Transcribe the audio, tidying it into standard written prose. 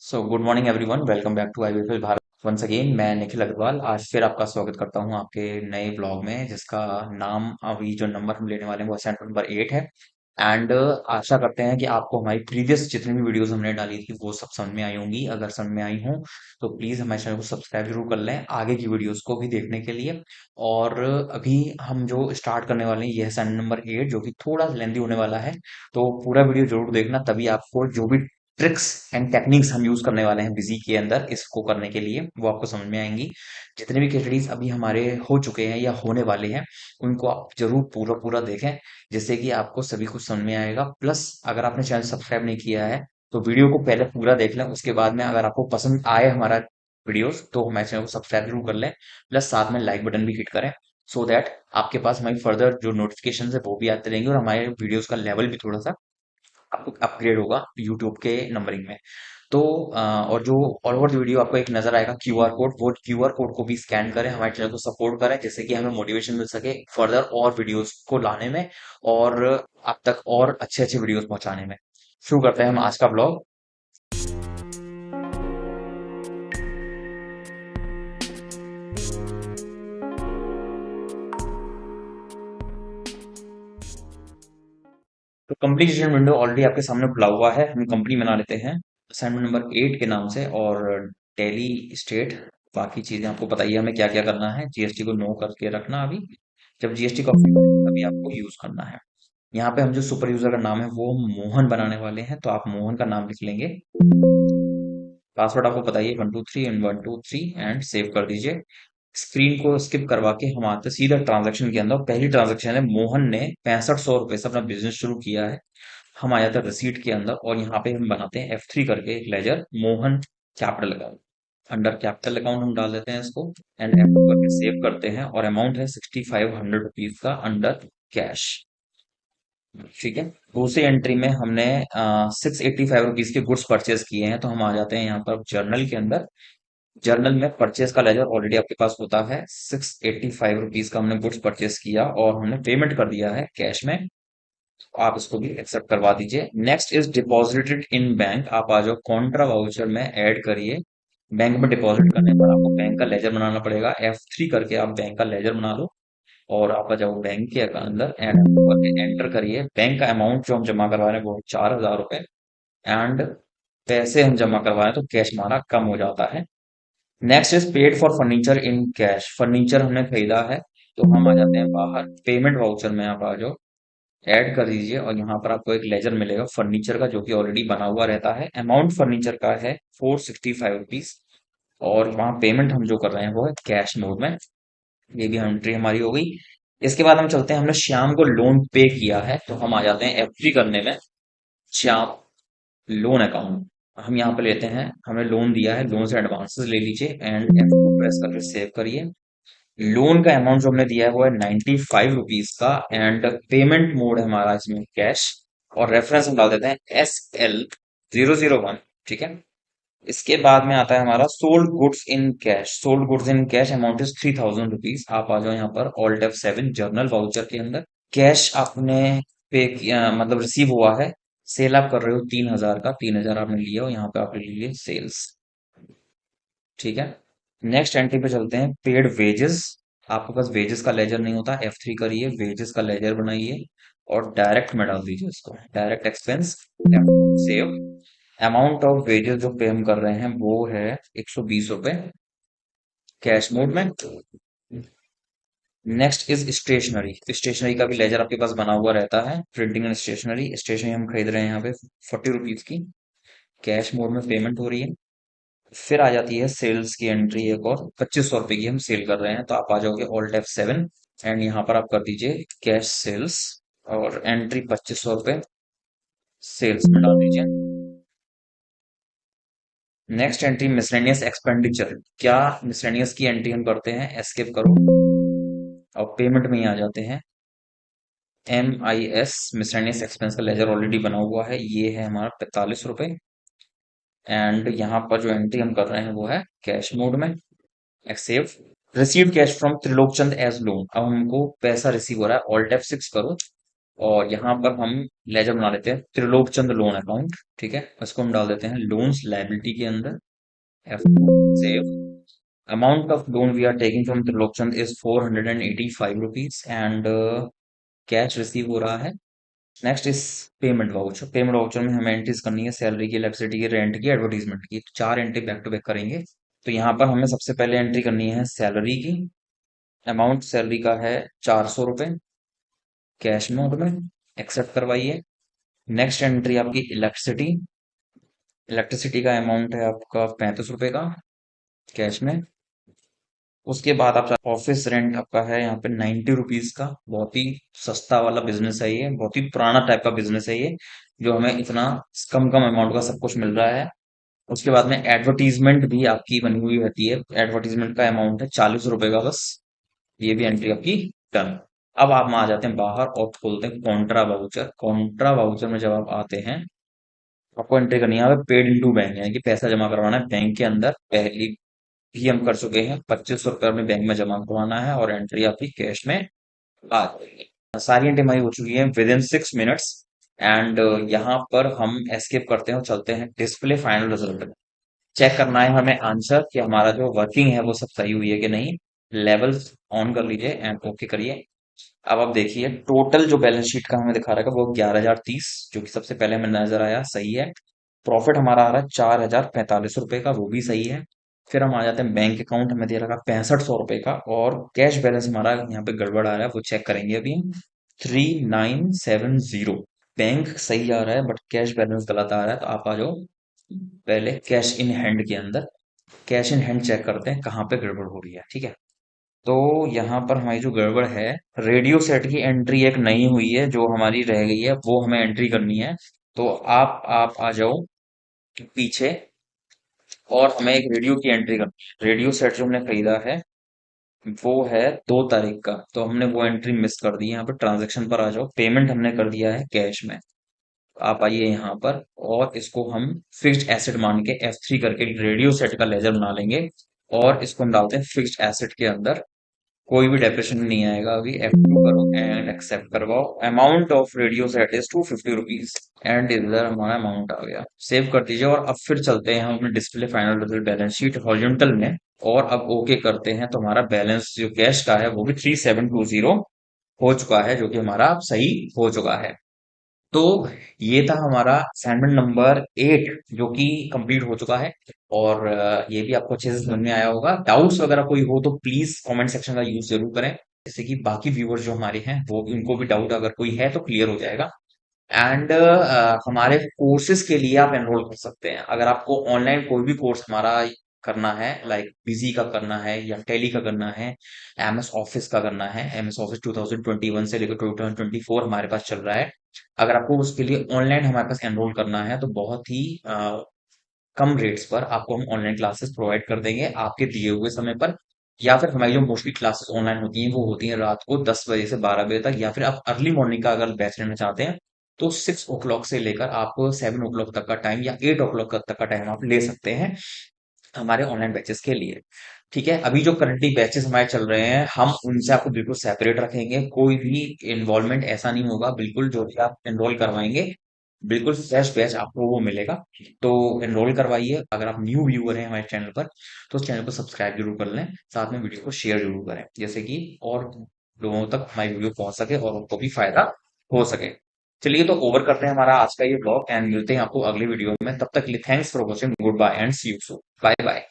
So good morning everyone, welcome back to IVFL Bharat. Once again मैं निखिल अग्रवाल आज फिर आपका स्वागत करता हूं आपके नए ब्लॉग में, जिसका नाम अभी जो नंबर हम लेने वाले हैं वो असाइनमेंट नंबर 8 है। एंड आशा करते हैं कि आपको हमारी प्रीवियस जितनी भी वीडियोस हमने डाली थी वो सब समझ में आई होंगी। अगर समझ में आई हों तो प्लीज हमारे चैनल को सब्सक्राइब जरूर कर लें आगे की वीडियोस को भी देखने के लिए। और अभी हम जो स्टार्ट करने वाले हैं ये असाइनमेंट नंबर 8, जो कि थोड़ा लेंदी होने वाला है। तो पूरा वीडियो जरूर देखना, तभी आपको जो भी ट्रिक्स एंड टेक्निक्स हम यूज करने वाले हैं बिजी के अंदर इसको करने के लिए वो आपको समझ में आएंगी। जितने भी केस अभी हमारे हो चुके हैं या होने वाले हैं उनको आप जरूर पूरा पूरा देखें, जिससे कि आपको सभी कुछ समझ में आएगा। प्लस अगर आपने चैनल सब्सक्राइब नहीं किया है तो वीडियो को पहले पूरा देख लें, उसके बाद में अगर आपको पसंद आए हमारा वीडियोस तो हमारे चैनल को सब्सक्राइब जरूर कर लें। प्लस साथ में लाइक बटन भी हिट करें, सो दैट आपके पास हमारी फर्दर जो नोटिफिकेशन है वो भी आते रहेंगे और हमारे वीडियोस का लेवल भी थोड़ा सा अपग्रेड होगा यूट्यूब के नंबरिंग में। तो और जो ऑल ओवर वीडियो आपको एक नजर आएगा क्यूआर कोड, वो क्यूआर कोड को भी स्कैन करें, हमारे चैनल को सपोर्ट करें, जिससे कि हमें मोटिवेशन मिल सके फर्दर और वीडियोस को लाने में और आप तक और अच्छे अच्छे वीडियोस पहुंचाने में। शुरू करते हैं हम आज का ब्लॉग। तो कंप्लीशन विंडो ऑलरेडी आपके सामने खुला हुआ है, हम कंपनी बना लेते हैं असाइनमेंट नंबर 8 के नाम से। और डेली स्टेट बाकी चीजें आपको बताइए हमें क्या क्या करना है। जीएसटी को नो करके रखना अभी, जब जीएसटी का अभी आपको यूज करना है। यहाँ पे हम जो सुपर यूजर का नाम है वो मोहन बनाने वाले हैं, तो आप मोहन का नाम लिख लेंगे। पासवर्ड आपको बताइए 123 एंड 123 एंड सेव कर दीजिए। स्क्रीन को स्किप करवा के हम आते हैं सीधा ट्रांजैक्शन के अंदर। पहली ट्रांजैक्शन है, मोहन ने 6500 रुपए से अपना बिजनेस शुरू किया है। हम आ जाते हैं रिसीट के अंदर और यहाँ पे हम बनाते हैं F3 करके एक ledger, Mohan capital account. Under capital account हम डाल देते हैं इसको एंड F2 करके सेव करते हैं। और अमाउंट है 6500 रुपीज का अंडर कैश। ठीक है। दूसरी एंट्री में हमने 685 रुपीज के गुड्स परचेज किए हैं, तो हम आ जाते हैं यहाँ पर जर्नल के अंदर। जर्नल में परचेज का लेजर ऑलरेडी आपके पास होता है। 685 रुपीज का हमने गुड्स परचेज किया और हमने पेमेंट कर दिया है कैश में। तो आप इसको भी एक्सेप्ट करवा दीजिए। Next is deposited in bank. आप आ जाओ कॉन्ट्रा वाउचर में ऐड करिए। बैंक में डिपॉजिट करने पर आपको बैंक का लेजर बनाना पड़ेगा। F3 करके आप बैंक का लेजर बना लो और आप आ जाओ बैंक के अंदर एंड करके एंटर करिए। बैंक का अमाउंट जो हम जमा करवा रहे हैं वो 4000 रुपए। एंड पैसे हम जमा करवा रहे हैं तो कैश हमारा कम हो जाता है। Next is paid for furniture in cash. Furniture हमने खरीदा है, तो हम आ जाते हैं बाहर पेमेंट वाउचर में। आप आ जाओ ऐड कर दीजिए और यहाँ पर आपको एक लेजर मिलेगा फर्नीचर का, जो कि ऑलरेडी बना हुआ रहता है। अमाउंट फर्नीचर का है 465 रुपीज और वहाँ पेमेंट हम जो कर रहे हैं वो है कैश मोड में। ये भी एंट्री हमारी हो गई। इसके बाद हम चलते हैं, हमने श्याम को लोन पे किया है, तो हम आ जाते हैं F3 करने में। श्याम लोन अकाउंट हम यहाँ पे लेते हैं, हमें लोन दिया है, लोन से एडवांसेस ले लीजिए एंड F2 प्रेस करके सेव करिए। लोन का अमाउंट जो हमने दिया है वो है 95 रुपीज का एंड पेमेंट मोड है हमारा इसमें कैश। और रेफरेंस हम डाल देते हैं SL001। ठीक है। इसके बाद में आता है हमारा sold goods in cash. Sold goods in cash amount is 3000 rupees. आप आ जाओ यहाँ पर ऑल्ट F7 जर्नल वाउचर के अंदर। कैश आपने पे किया, मतलब रिसीव हुआ है। सेल आप कर रहे हो 3000 का, 3000 आपने लिया और यहाँ पे आप ले लीजिए सेल्स। ठीक है। नेक्स्ट एंट्री पे चलते हैं, पेड वेजेस। आपके पास वेजेस का लेजर नहीं होता, F3 करिए, वेजेस का लेजर बनाइए और डायरेक्ट में डाल दीजिए इसको, direct expense. Save. Amount of wages जो पे हम कर रहे हैं वो है 120 रुपए कैश मोड में। Next is stationary. स्टेशनरी का भी लेजर आपके पास बना हुआ रहता है, प्रिंटिंग एंड स्टेशनरी। स्टेशनरी हम खरीद रहे हैं यहाँ पे 40 रुपीज की, कैश मोड में पेमेंट हो रही है। फिर आ जाती है सेल्स की एंट्री, एक और 2500 रुपए की हम सेल कर रहे हैं, तो आप आ जाओगे ऑल्ट F7 एंड यहाँ पर आप कर दीजिए कैश सेल्स और एंट्री 2500 रुपए सेल्स में डाल दीजिए। Next entry miscellaneous expenditure. क्या मिसलेनियस की एंट्री हम करते हैं, एस्केप करो और पेमेंट में ही आ जाते हैं। MIS मिसलेनियस एक्सपेंस का लेजर ऑलरेडी बना हुआ है, ये है हमारा 45 रुपए। एंड यहाँ पर जो एंट्री हम कर रहे हैं वो है कैश मोड में, accept. Receive cash from Trilokchand as loan. अब हमको पैसा रिसीव हो रहा है, ऑल्ट F6 करो और यहाँ पर हम लेजर बना लेते हैं त्रिलोकचंद लोन अकाउंट। ठीक है, इसको हम डाल देते हैं लोन्स लायबिलिटी के अंदर। F save. Amount of loan we are taking from Trilokchand is 485 rupees and cash receive हो रहा है। नेक्स्ट इस पेमेंट वाउचर। पेमेंट वाउचर में हमें एंट्रीज करनी है सैलरी की, इलेक्ट्रिसिटी की, रेंट की, एडवर्टीजमेंट की। तो चार एंट्री बैक टू बैक करेंगे। तो यहाँ पर हमें सबसे पहले एंट्री करनी है सैलरी की। अमाउंट सैलरी का है 400 रुपये कैश मोड में। एक्सेप्ट करवाइए। नेक्स्ट एंट्री आपकी इलेक्ट्रिसिटी। इलेक्ट्रिसिटी का अमाउंट है आपका 35 रुपये का कैश में। उसके बाद आप ऑफिस रेंट आपका है यहाँ पे 90 रुपीज का। बहुत ही सस्ता वाला बिजनेस है ये, बहुत ही पुराना टाइप का बिजनेस है ये, जो हमें इतना कम कम अमाउंट का सब कुछ मिल रहा है। उसके बाद में एडवर्टीजमेंट भी आपकी बनी हुई रहती है। एडवर्टीजमेंट का अमाउंट है 40 रुपए का बस। ये भी एंट्री आपकी डन। अब आप आ जाते हैं बाहर और खोलते हैं कॉन्ट्रा वाउचर। कॉन्ट्रा वाउचर में जब आप आते हैं, आपको एंट्री करनी है यहाँ पे पेड इनटू बैंक, यानी कि पैसा जमा करवाना है बैंक के अंदर। पहली भी हम कर चुके हैं, 2500 रुपये में बैंक में जमा करवाना है और एंट्री आपकी कैश में आ जाएगी। सारी एंट्री हमारी हो चुकी है विद इन 6 मिनट्स। एंड यहाँ पर हम एस्केप करते हैं और चलते हैं डिस्प्ले फाइनल रिजल्ट। चेक करना है हमें आंसर कि हमारा जो वर्किंग है वो सब सही हुई है कि नहीं। लेवल्स ऑन कर लीजिए एंड ओके करिए। अब आप देखिए टोटल जो बैलेंस शीट का हमें दिखा रहा है वो 11,030, जो कि सबसे पहले हमें नजर आया, सही है। प्रॉफिट हमारा आ रहा है 4,045 रुपए का, वो भी सही है। फिर हम आ जाते हैं बैंक अकाउंट, हमें दे रखा 6500 रुपए का। और कैश बैलेंस हमारा यहाँ पे गड़बड़ आ रहा है, वो चेक करेंगे अभी हम। 3970। बैंक सही आ रहा है बट कैश बैलेंस गलत आ रहा है। तो आप आ जाओ पहले कैश इन हैंड के अंदर। कैश इन हैंड चेक करते हैं कहाँ पे गड़बड़ हो रही है। ठीक है, तो यहाँ पर हमारी जो गड़बड़ है, रेडियो सेट की एंट्री एक नई हुई है जो हमारी रह गई है, वो हमें एंट्री करनी है। तो आप आ जाओ पीछे और हमें एक रेडियो की एंट्री करनी है। रेडियो सेट जो हमने खरीदा है वो है 2 तारीख का, तो हमने वो एंट्री मिस कर दी है। यहाँ पर ट्रांजेक्शन पर आ जाओ। पेमेंट हमने कर दिया है कैश में। आप आइए यहाँ पर और इसको हम फिक्स्ड एसेट मान के F3 करके रेडियो सेट का लेजर बना लेंगे। और इसको हम डालते हैं फिक्स्ड एसेट के अंदर। कोई भी डेप्रेशन नहीं आएगा। अभी F2 करो एंड एक्सेप्ट करवाओ। Amount of radio set is 250 rupees and इधर हमारा अमाउंट आ गया। सेव कर दीजिए और अब फिर चलते हैं हम अपने display final result balance sheet horizontal में। और अब ओके करते हैं तो हमारा बैलेंस जो कैश का है वो भी 3720 हो चुका है, जो कि हमारा अब सही हो चुका है। तो ये था हमारा असाइनमेंट नंबर 8, जो कि कंप्लीट हो चुका है। और ये भी आपको अच्छे से समझ में आया होगा। डाउट्स वगैरह कोई हो तो प्लीज कमेंट सेक्शन का यूज जरूर करें, जैसे कि बाकी व्यूअर्स जो हमारे हैं वो उनको भी डाउट अगर कोई है तो क्लियर हो जाएगा। एंड हमारे कोर्सेज के लिए आप एनरोल कर सकते हैं। अगर आपको ऑनलाइन कोई भी कोर्स हमारा करना है, लाइक बिजी का करना है या टेली का करना है, एमएस ऑफिस का करना है, एमएस ऑफिस 2021 से लेकर 2024 हमारे पास चल रहा है। अगर आपको उसके लिए ऑनलाइन हमारे पास एनरोल करना है तो बहुत ही कम रेट्स पर आपको हम ऑनलाइन क्लासेस प्रोवाइड कर देंगे आपके दिए हुए समय पर। या फिर हमारी जो मोस्टली क्लासेस ऑनलाइन होती हैं वो होती हैं रात को 10 बजे से 12 बजे तक। या फिर आप अर्ली मॉर्निंग का अगर बैच लेना चाहते हैं तो 6 o'clock से लेकर आप 7 o'clock तक का टाइम या 8 o'clock तक का टाइम आप ले सकते हैं हमारे ऑनलाइन बैचेस के लिए। ठीक है, अभी जो करंटली बैचेस हमारे चल रहे हैं हम उनसे आपको बिल्कुल सेपरेट रखेंगे। कोई भी इन्वॉल्वमेंट ऐसा नहीं होगा। बिल्कुल जो भी आप एनरोल करवाएंगे बिल्कुल फ्रेश बैच आपको वो मिलेगा। तो एनरोल करवाइए। अगर आप न्यू व्यूअर हैं हमारे चैनल पर तो उस चैनल को सब्सक्राइब जरूर कर लें, साथ में वीडियो को शेयर जरूर करें, जैसे कि और लोगों तक हमारी वीडियो पहुंच सके और उनको भी फायदा हो सके। चलिए तो ओवर करते हैं हमारा आज का ये ब्लॉग एंड मिलते हैं आपको अगली वीडियो में। तब तक के लिए thanks for watching, goodbye and see you soon, bye bye.